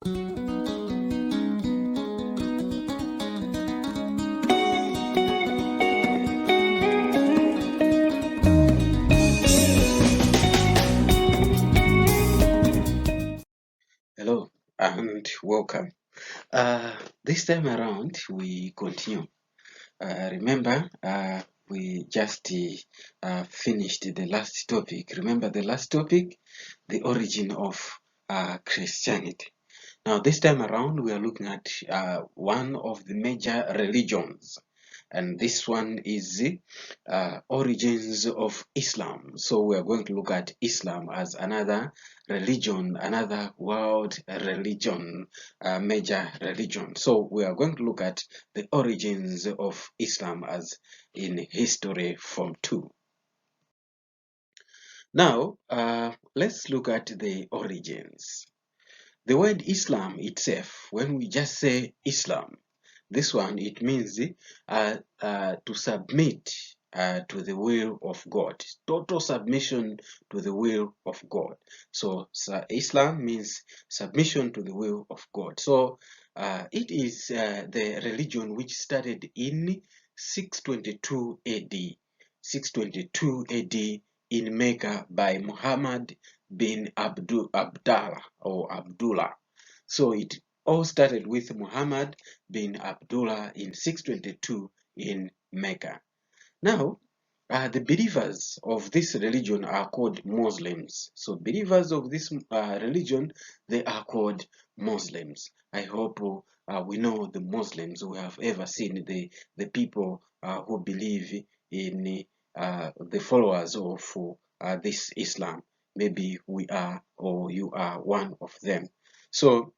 Hello and welcome. This time around we continue. Remember, we just finished the last topic. Remember the last topic, the origin of Christianity. Now this time around we are looking at one of the major religions, and this one is origins of Islam. So we are going to look at Islam as another religion, another world religion, major religion. So we are going to look at the origins of Islam as in history form 2. Now let's look at the origins. The word Islam itself, when we just say Islam, this one, it means to submit to the will of God, total submission to the will of God. So Islam means submission to the will of God. So it is the religion which started in 622 AD. 622 AD in Mecca by Muhammad bin Abdullah. So it all started with Muhammad bin Abdullah in 622 in Mecca. Now, the believers of this religion are called Muslims. So believers of this religion, they are called Muslims. I hope we know the Muslims. We have ever seen the people who believe in the followers of this Islam. Maybe we are or you are one of them. So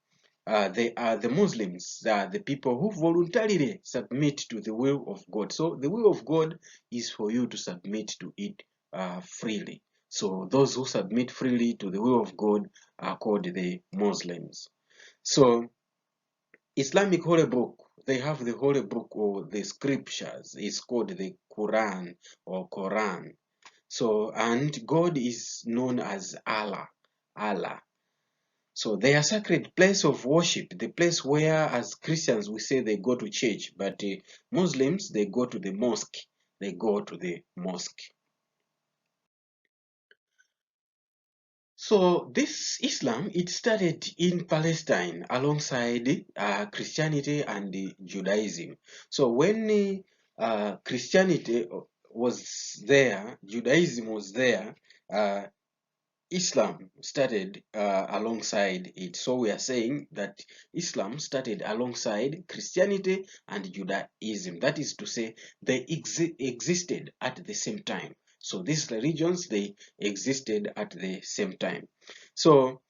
they are the Muslims, they are the people who voluntarily submit to the will of God. So the will of God is for you to submit to it freely. So those who submit freely to the will of God are called the Muslims. So Islamic holy book, they have the holy book or the scriptures. It's called the Quran or Quran. So, and God is known as Allah. So their sacred place of worship, the place where as Christians we say they go to church, but Muslims, they go to the mosque. They go to the mosque. So this Islam, it started in Palestine alongside Christianity and Judaism. So when Christianity was there, Judaism was there, Islam started alongside it. So we are saying that Islam started alongside Christianity and Judaism. That is to say, they existed at the same time. So these religions, they existed at the same time. So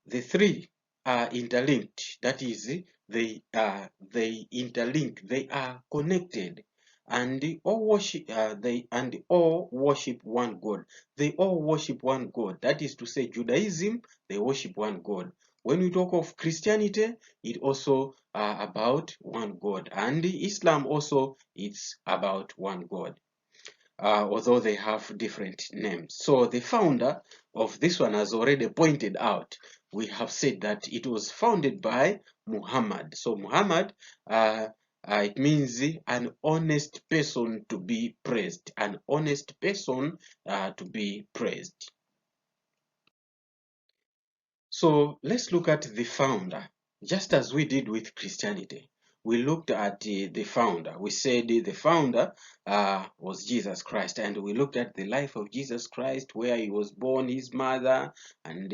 the three are interlinked. That is, they interlink. They are connected, and all worship. All worship one God. They all worship one God. That is to say, Judaism, they worship one God. When we talk of Christianity, it also about one God, and Islam also, it's about one God. Although they have different names. So the founder of this one has already pointed out. We have said that it was founded by Muhammad. So Muhammad, it means an honest person to be praised. An honest person to be praised. So let's look at the founder, just as we did with Christianity. We looked at the founder. We said the founder was Jesus Christ, and we looked at the life of Jesus Christ, where he was born, his mother, and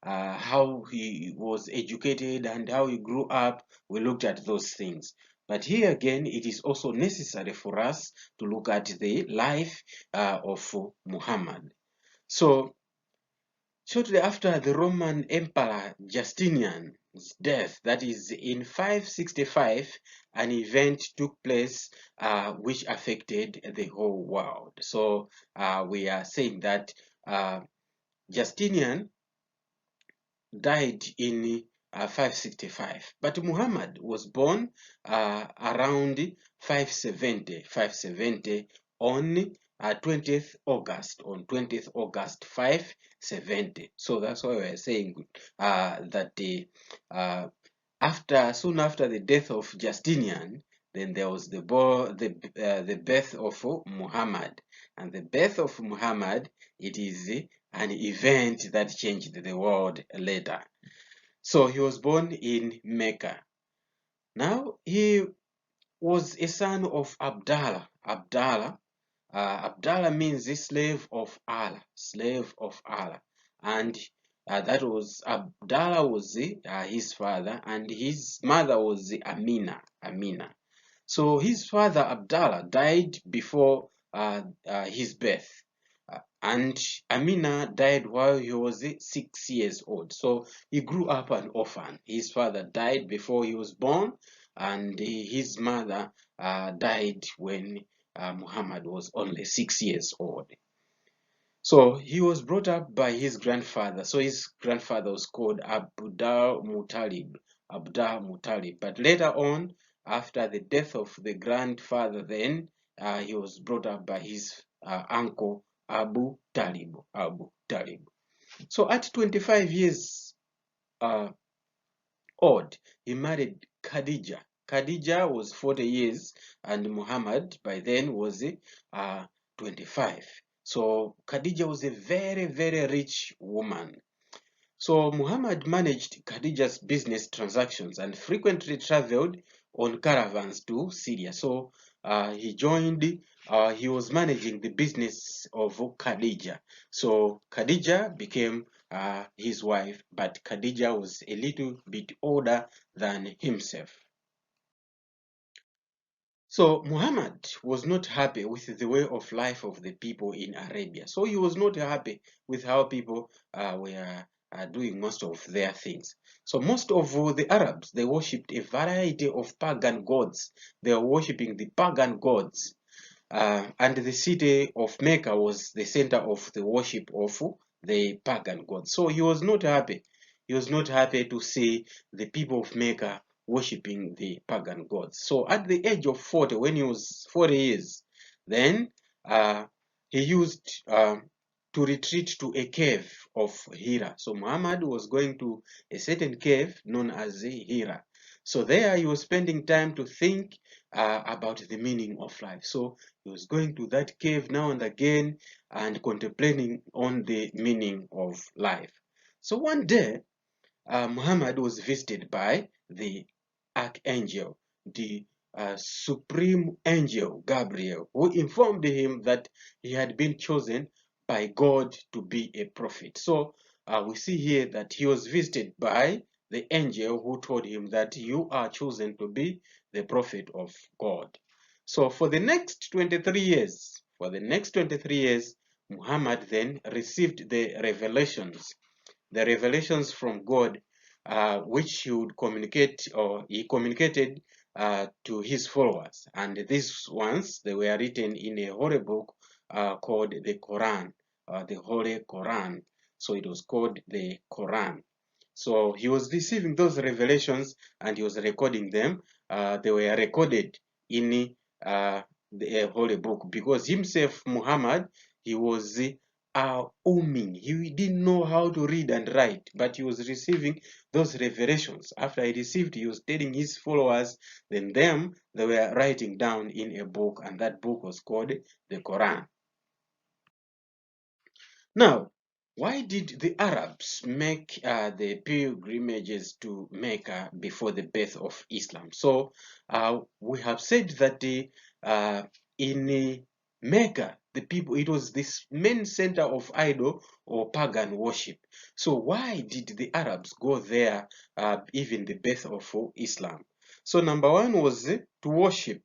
how he was educated and how he grew up. We looked at those things. But here again, it is also necessary for us to look at the life of Muhammad. So shortly after the Roman Emperor Justinian's death, that is in 565, an event took place which affected the whole world. So we are saying that Justinian died in 565, but Muhammad was born around 570 on 20th August, 570. So that's why we're saying that soon after the death of Justinian, then there was the birth of Muhammad, and the birth of Muhammad, it is an event that changed the world later. So he was born in Mecca. Now he was a son of Abdallah. Abdallah means the slave of Allah, slave of Allah, and that was Abdallah was his father, and his mother was Amina. So his father Abdallah died before his birth, and Amina died while he was 6 years old. So he grew up an orphan. His father died before he was born, and his mother died when Muhammad was only 6 years old. So he was brought up by his grandfather. So his grandfather was called Abdul Muttalib. But later on, after the death of the grandfather, then he was brought up by his uncle Abu Talib. So at 25 years old, he married Khadija. Khadija was 40 years, and Muhammad by then was 25. So Khadija was a very, very rich woman. So Muhammad managed Khadija's business transactions and frequently traveled on caravans to Syria. So he was managing the business of Khadija. So Khadija became his wife, but Khadija was a little bit older than himself. So Muhammad was not happy with the way of life of the people in Arabia. So he was not happy with how people were doing most of their things. So most of the Arabs, they worshipped a variety of pagan gods. They were worshipping the pagan gods. And the city of Mecca was the center of the worship of the pagan gods. So he was not happy. He was not happy to see the people of Mecca worshipping the pagan gods. So at the age of 40, when he was 40 years, then he used to retreat to a cave of Hira. So Muhammad was going to a certain cave known as Hira. So there he was spending time to think about the meaning of life. So he was going to that cave now and again and contemplating on the meaning of life. So one day, Muhammad was visited by the archangel, the supreme angel Gabriel, who informed him that he had been chosen by God to be a prophet. So we see here that he was visited by the angel who told him that you are chosen to be the prophet of God. So for the next 23 years, Muhammad then received the revelations from God, which he would communicate, or he communicated to his followers. And these ones, they were written in a holy book called the Quran, the Holy Quran. So it was called the Quran. So he was receiving those revelations and he was recording them. They were recorded in the holy book, because himself, Muhammad, he was Ummi. He didn't know how to read and write, but he was receiving those revelations. After he received, he was telling his followers, then they were writing down in a book, and that book was called the Quran. Now, why did the Arabs make the pilgrimages to Mecca before the birth of Islam? So we have said that in Mecca, the people, it was this main center of idol or pagan worship. So why did the Arabs go there even the birth of Islam? So number one was to worship.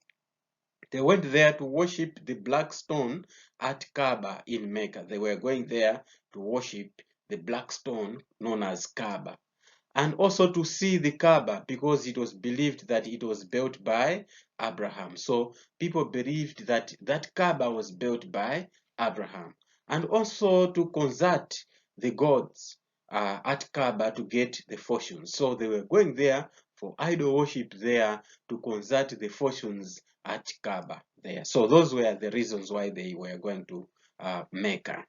They went there to worship the black stone at Kaaba in Mecca. They were going there to worship the black stone known as Kaaba. And also to see the Kaaba, because it was believed that it was built by Abraham. So people believed that that Kaaba was built by Abraham. And also to consult the gods at Kaaba to get the fortunes. So they were going there for idol worship there, to consult the fortunes at Kaaba there. So those were the reasons why they were going to Mecca.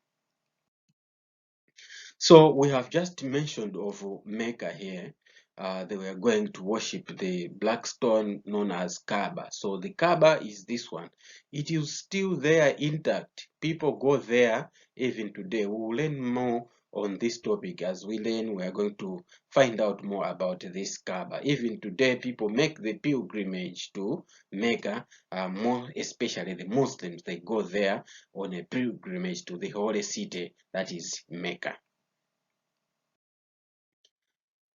So we have just mentioned of Mecca here. they were going to worship the black stone known as Kaaba. So the Kaaba is this one. It is still there intact. People go there even today. We will learn more on this topic. As we learn, we are going to find out more about this Kaaba. Even today, people make the pilgrimage to Mecca, more especially the Muslims. They go there on a pilgrimage to the holy city, that is Mecca.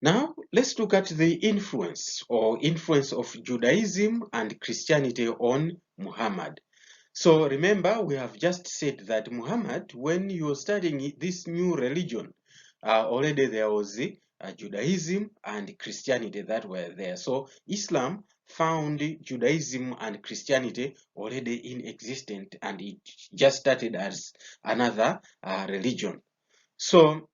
Now, let's look at the influence of Judaism and Christianity on Muhammad. So remember, we have just said that Muhammad, when you were studying this new religion, already there was Judaism and Christianity that were there. So Islam found Judaism and Christianity already in existence, and it just started as another religion. So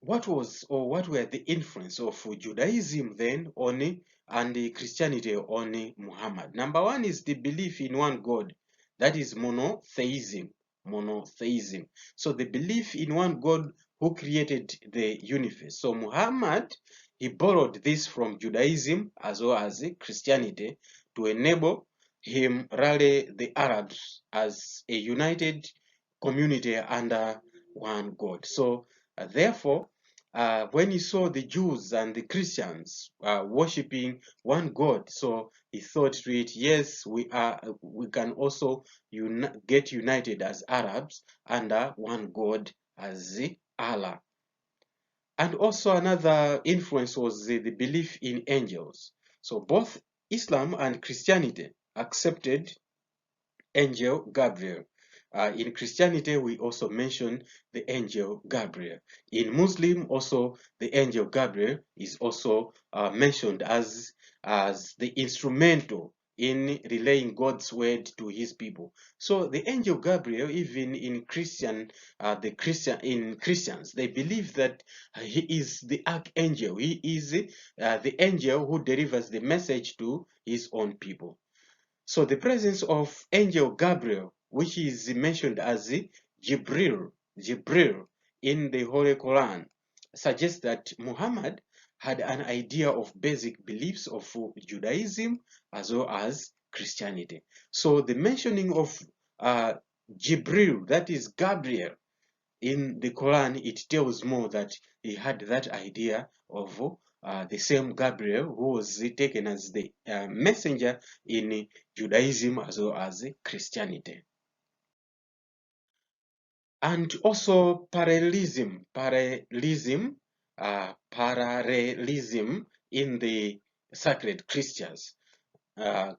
what were the influence of Judaism then on and Christianity on Muhammad? Number one is the belief in one God, that is monotheism. Monotheism. So the belief in one God who created the universe. So Muhammad, he borrowed this from Judaism as well as Christianity to enable him rally the Arabs as a united community under one God. So therefore, when he saw the Jews and the Christians worshiping one God, so he thought to it, yes, we can also get united as Arabs under one God as Allah. And also another influence was the belief in angels. So both Islam and Christianity accepted angel Gabriel. In Christianity, we also mention the angel Gabriel. In Muslim, also the angel Gabriel is also mentioned as the instrumental in relaying God's word to His people. So the angel Gabriel, even in Christians, they believe that he is the archangel. He is the angel who delivers the message to his own people. So the presence of angel Gabriel, which is mentioned as Jibril in the Holy Quran, suggests that Muhammad had an idea of basic beliefs of Judaism as well as Christianity. So the mentioning of Jibril, that is Gabriel, in the Quran, it tells more that he had that idea of the same Gabriel who was taken as the messenger in Judaism as well as Christianity. And also parallelism in the sacred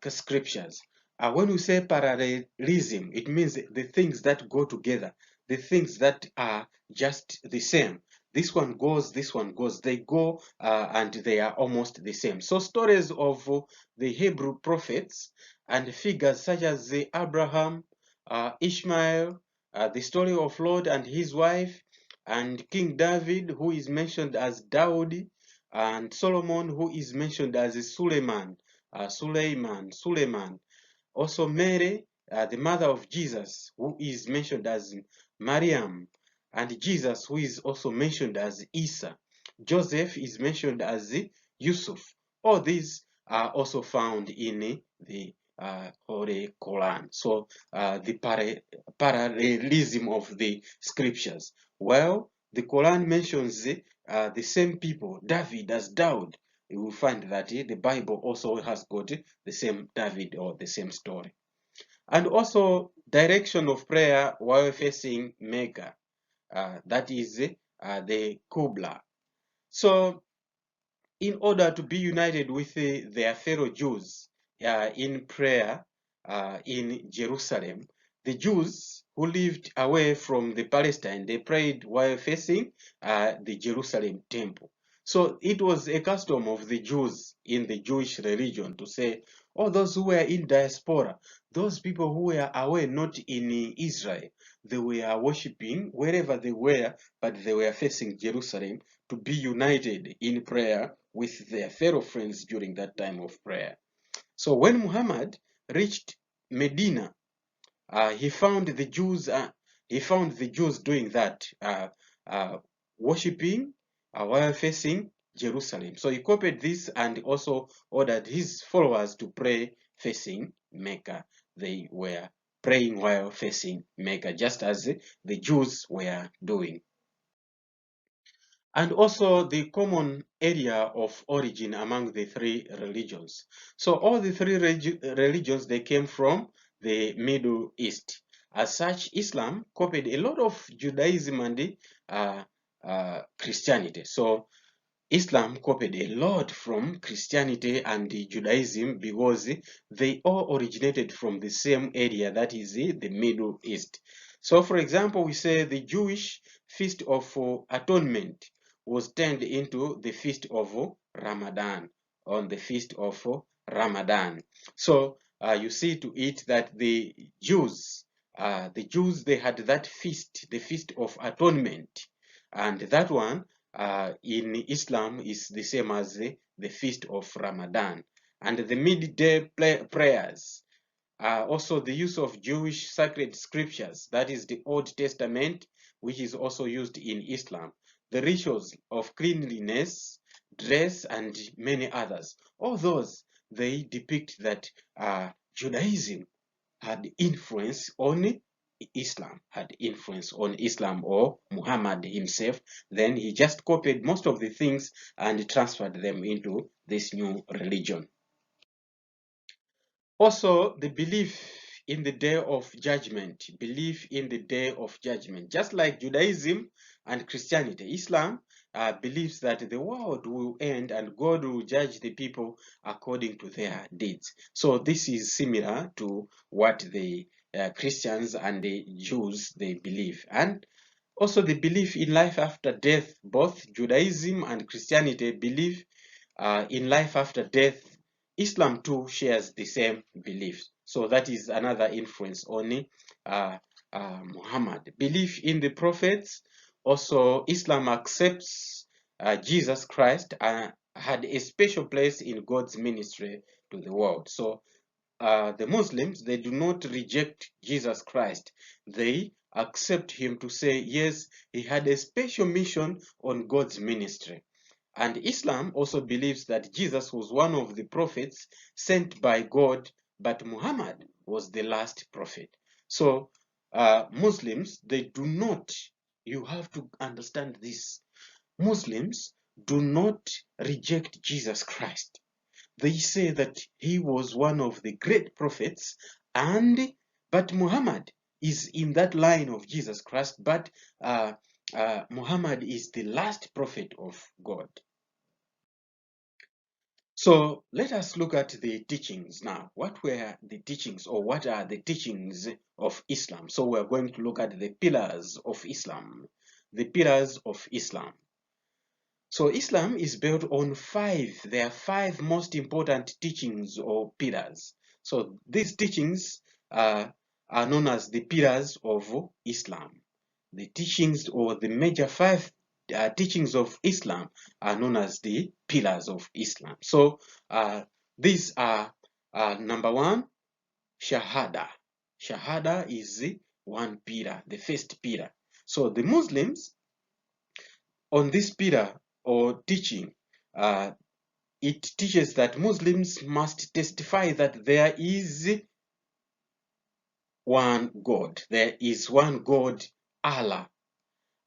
scriptures. When we say parallelism, it means the things that go together, the things that are just the same. This one goes, they go and they are almost the same. So stories of the Hebrew prophets and figures such as Abraham, Ishmael, the story of Lot and his wife, and King David, who is mentioned as Daud, and Solomon, who is mentioned as Suleiman. Also Mary, the mother of Jesus, who is mentioned as Mariam, and Jesus, who is also mentioned as Isa. Joseph is mentioned as Yusuf. All these are also found in the Holy Quran. So the parallelism of the scriptures. Well, the Quran mentions the same people, David as Daud. You will find that the Bible also has got the same David or the same story. And also direction of prayer while facing Mecca. That is the Qibla. So in order to be united with their fellow Jews in prayer in Jerusalem, the Jews who lived away from the Palestine, they prayed while facing the Jerusalem temple. So it was a custom of the Jews in the Jewish religion to say, all those who were in diaspora, those people who were away, not in Israel, they were worshipping wherever they were, but they were facing Jerusalem to be united in prayer with their fellow friends during that time of prayer. So when Muhammad reached Medina, he found the Jews doing that, worshipping while facing Jerusalem. So he copied this and also ordered his followers to pray facing Mecca. They were praying while facing Mecca, just as the Jews were doing. And also the common area of origin among the three religions. So all the three religions, they came from the Middle East. As such, Islam copied a lot of Judaism and Christianity. So Islam copied a lot from Christianity and Judaism because they all originated from the same area, that is the Middle East. So, for example, we say the Jewish Feast of Atonement was turned into the Feast of Ramadan, on the Feast of Ramadan. So, you see to it that the Jews, they had that feast, the Feast of Atonement, and that one in Islam is the same as the Feast of Ramadan. And the midday prayers, also the use of Jewish sacred scriptures, that is the Old Testament, which is also used in Islam, the rituals of cleanliness, dress, and many others. All those, they depict that Judaism had influence on Islam, or Muhammad himself. Then he just copied most of the things and transferred them into this new religion. Also, the belief in the day of judgment, just like Judaism and Christianity. Islam believes that the world will end and God will judge the people according to their deeds. So this is similar to what the Christians and the Jews, they believe. And also the belief in life after death. Both Judaism and Christianity believe in life after death. Islam too shares the same beliefs. So that is another influence on Muhammad. Belief in the prophets. Also, Islam accepts Jesus Christ had a special place in God's ministry to the world. So the Muslims, they do not reject Jesus Christ. They accept him to say, yes, he had a special mission on God's ministry. And Islam also believes that Jesus was one of the prophets sent by God, but Muhammad was the last prophet. So Muslims, they do not, you have to understand this, Muslims do not reject Jesus Christ. They say that he was one of the great prophets, but Muhammad is in that line of Jesus Christ, but Muhammad is the last prophet of God. So let us look at the teachings now. What were the teachings, or what are the teachings of Islam? So we are going to look at the pillars of Islam. The pillars of Islam. So Islam is built on five. There are five most important teachings or pillars. So these teachings are known as the pillars of Islam. The teachings, or the major five teachings of Islam, are known as the pillars of Islam. So these are number one, Shahada. Shahada is one pillar, the first pillar. So the Muslims, on this pillar or teaching, it teaches that Muslims must testify that there is one God. There is one God, Allah,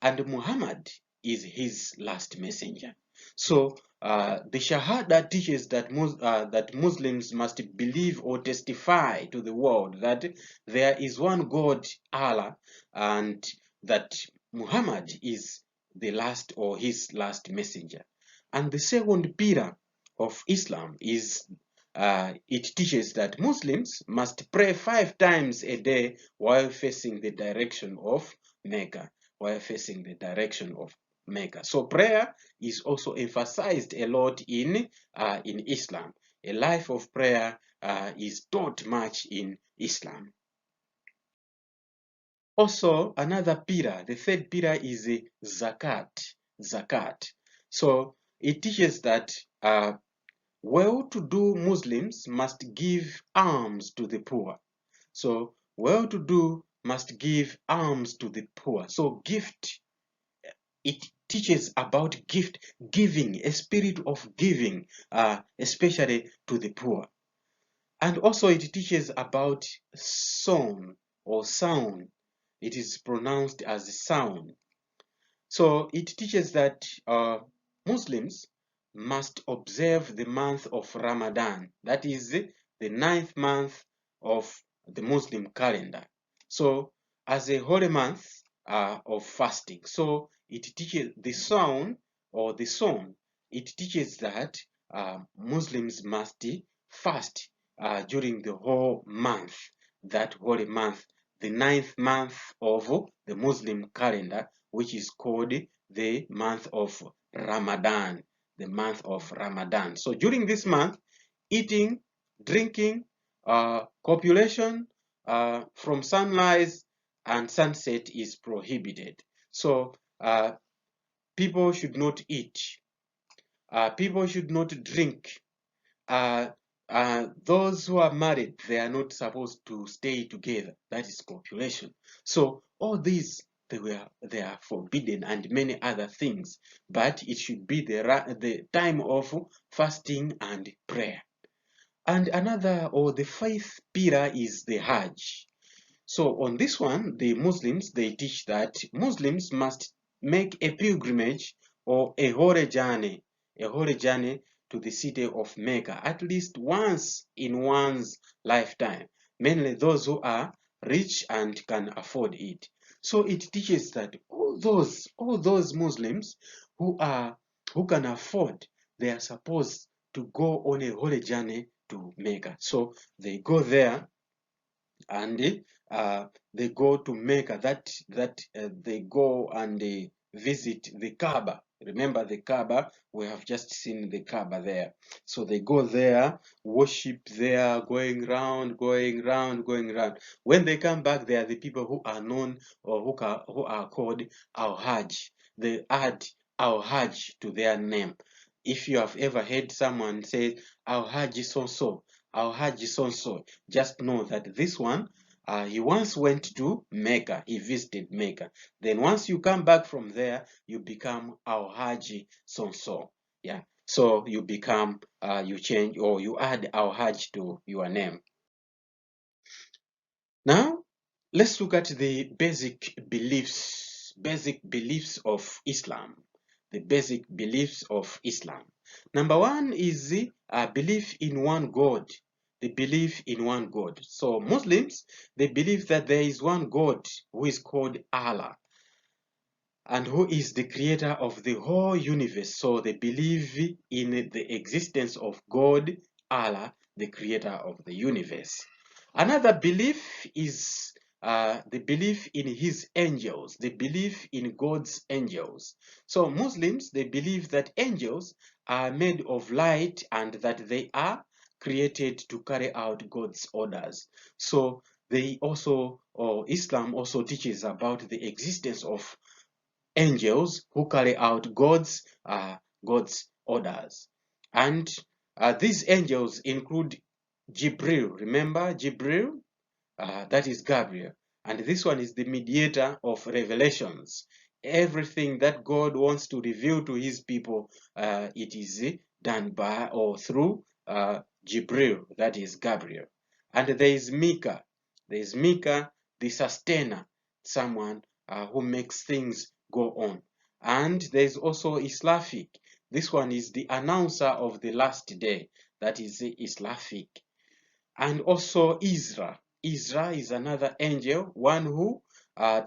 and Muhammad is his last messenger. So the Shahada teaches that Muslims must believe or testify to the world that there is one God, Allah, and that Muhammad is the last, or his last messenger. And the second pillar of Islam is it teaches that Muslims must pray 5 times a day while facing the direction of Mecca. So prayer is also emphasized a lot in Islam. A life of prayer is taught much in Islam. Also, another pillar, the third pillar, is zakat. So it teaches that well-to-do Muslims must give alms to the poor. So well-to-do must give alms to the poor. So gift it teaches about giving, a spirit of giving, especially to the poor. And also it teaches about song or sound. It is pronounced as sound. So it teaches that Muslims must observe the month of Ramadan. That is the 9th month of the Muslim calendar. So as a holy month of fasting. So it teaches the sound or the song. It teaches that Muslims must fast during the whole month, that holy month, the 9th month of the Muslim calendar, which is called the month of Ramadan, the month of Ramadan. So during this month, eating, drinking, copulation from sunrise and sunset is prohibited. So people should not eat, people should not drink. Those who are married, they are not supposed to stay together. That is copulation. So all these, they are forbidden, and many other things. But it should be the time of fasting and prayer. And another, or the faith pillar, is the Hajj. So on this one, the Muslims, they teach that Muslims must make a pilgrimage or a holy journey to the city of Mecca at least once in one's lifetime, mainly those who are rich and can afford it. So it teaches that all those Muslims who can afford, they are supposed to go on a holy journey to Mecca. So they go there and they go to Mecca. They go and they visit the Kaaba. Remember the Kaaba? We have just seen the Kaaba there. So they go there, worship there, going round, going round, going round. When they come back, they are the people who are known, or who are called Al-Hajj. They add Al-Hajj to their name. If you have ever heard someone say Al-Hajj so-so, Al-Hajj so-so, just know that this one, he once went to Mecca. He visited Mecca. Then once you come back from there, you become Al-Hajj so-so. Yeah. So you become, you change, or you add Al-Hajj to your name. Now, let's look at the basic beliefs of Islam. The basic beliefs of Islam. Number one is the belief in one God. The belief in one God. So Muslims, they believe that there is one God who is called Allah, and who is the creator of the whole universe. So they believe in the existence of God, Allah, the creator of the universe. Another belief is the belief in his angels, the belief in God's angels. So Muslims, they believe that angels are made of light and that they are created to carry out God's orders. So they also, or Islam also teaches about the existence of angels who carry out God's orders. And these angels include Jibril. Remember Jibril? That is Gabriel. And this one is the mediator of revelations. Everything that God wants to reveal to his people, it is done by or through Jibril, that is Gabriel. And there is Mika. There is Mika, the sustainer, someone who makes things go on. And there is also Islafik. This one is the announcer of the last day. That is Islafik. And also Isra. Isra is another angel, one who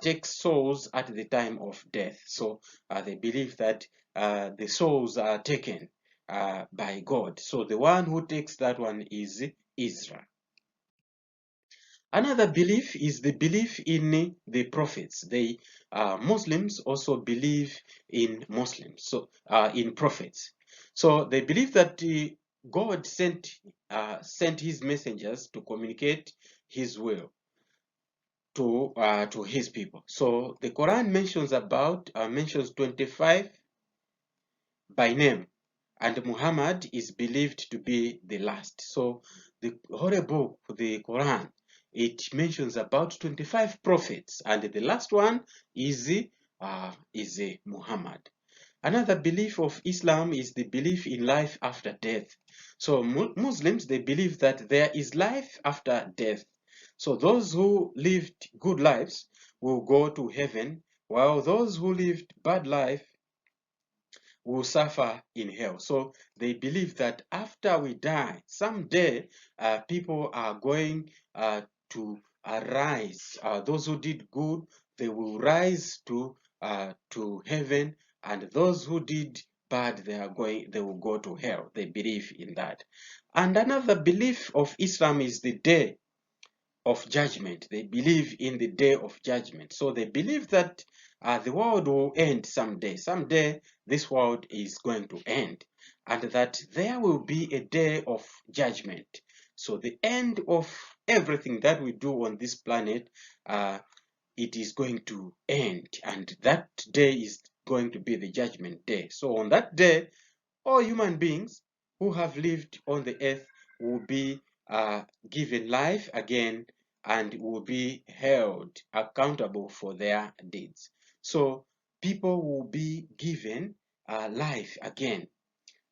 takes souls at the time of death. So they believe that the souls are taken by God. So the one who takes that one is Isra. Another belief is the belief in the prophets. They Muslims also believe in Muslims, so in prophets. So they believe that God sent his messengers to communicate his will to his people. So the Quran mentions 25 by name, and Muhammad is believed to be the last. So the Holy Book, the Quran, it mentions about 25 prophets, and the last one is is Muhammad. Another belief of Islam is the belief in life after death. So Muslims, they believe that there is life after death. So those who lived good lives will go to heaven, while those who lived bad life will suffer in hell. So they believe that after we die, someday people are going to arise. Those who did good, they will rise to heaven, and those who did bad, they will go to hell. They believe in that. And another belief of Islam is the day of judgment. They believe in the day of judgment. So they believe that the world will end someday. Someday this world is going to end, and that there will be a day of judgment. So the end of everything that we do on this planet, it is going to end, and that day is going to be the judgment day. So on that day, all human beings who have lived on the earth will be given life again and will be held accountable for their deeds. So people will be given life again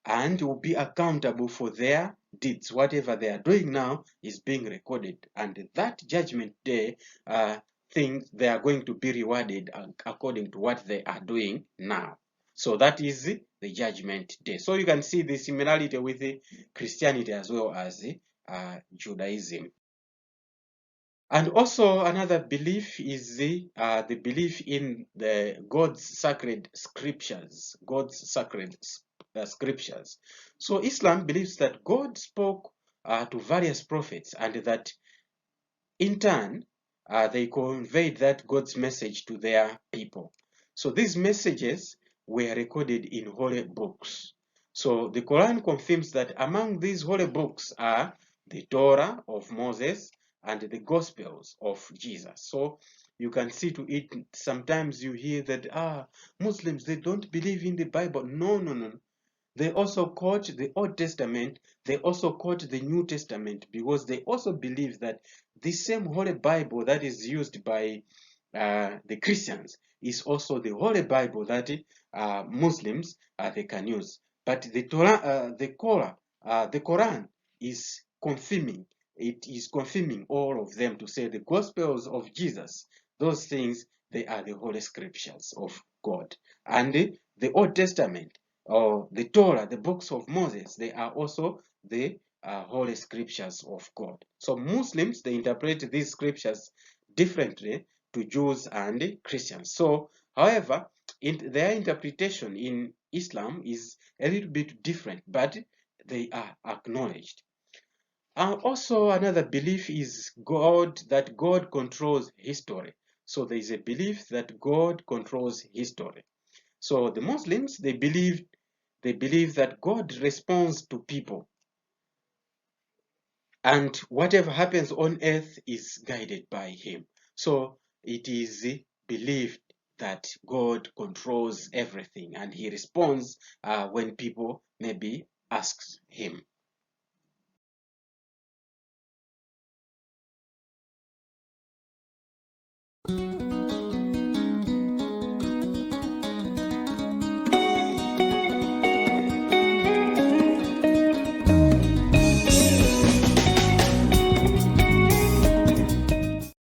and will be accountable for their deeds. Whatever they are doing now is being recorded, and that judgment day, things they are going to be rewarded according to what they are doing now. So that is the judgment day. So you can see the similarity with Christianity as well as Judaism. And also another belief is the belief in the God's sacred scriptures. God's sacred scriptures. So Islam believes that God spoke to various prophets, and that in turn they conveyed that God's message to their people. So these messages were recorded in holy books. So the Quran confirms that among these holy books are the Torah of Moses and the Gospels of Jesus. So you can see to it, sometimes you hear that Muslims, they don't believe in the Bible. No, no, no. They also quote the Old Testament, they also quote the New Testament, because they also believe that the same Holy Bible that is used by the Christians is also the Holy Bible that Muslims they can use. But the Torah, the Quran is confirming. It is confirming all of them to say the Gospels of Jesus. Those things, they are the Holy Scriptures of God. And the Old Testament, or the Torah, the books of Moses, they are also the Holy Scriptures of God. So Muslims, they interpret these scriptures differently to Jews and Christians. So, however, their interpretation in Islam is a little bit different, but they are acknowledged. Also, another belief is that God controls history. So there is a belief that God controls history. So the Muslims, they believe that God responds to people, and whatever happens on earth is guided by him. So it is believed that God controls everything, and he responds when people maybe ask him.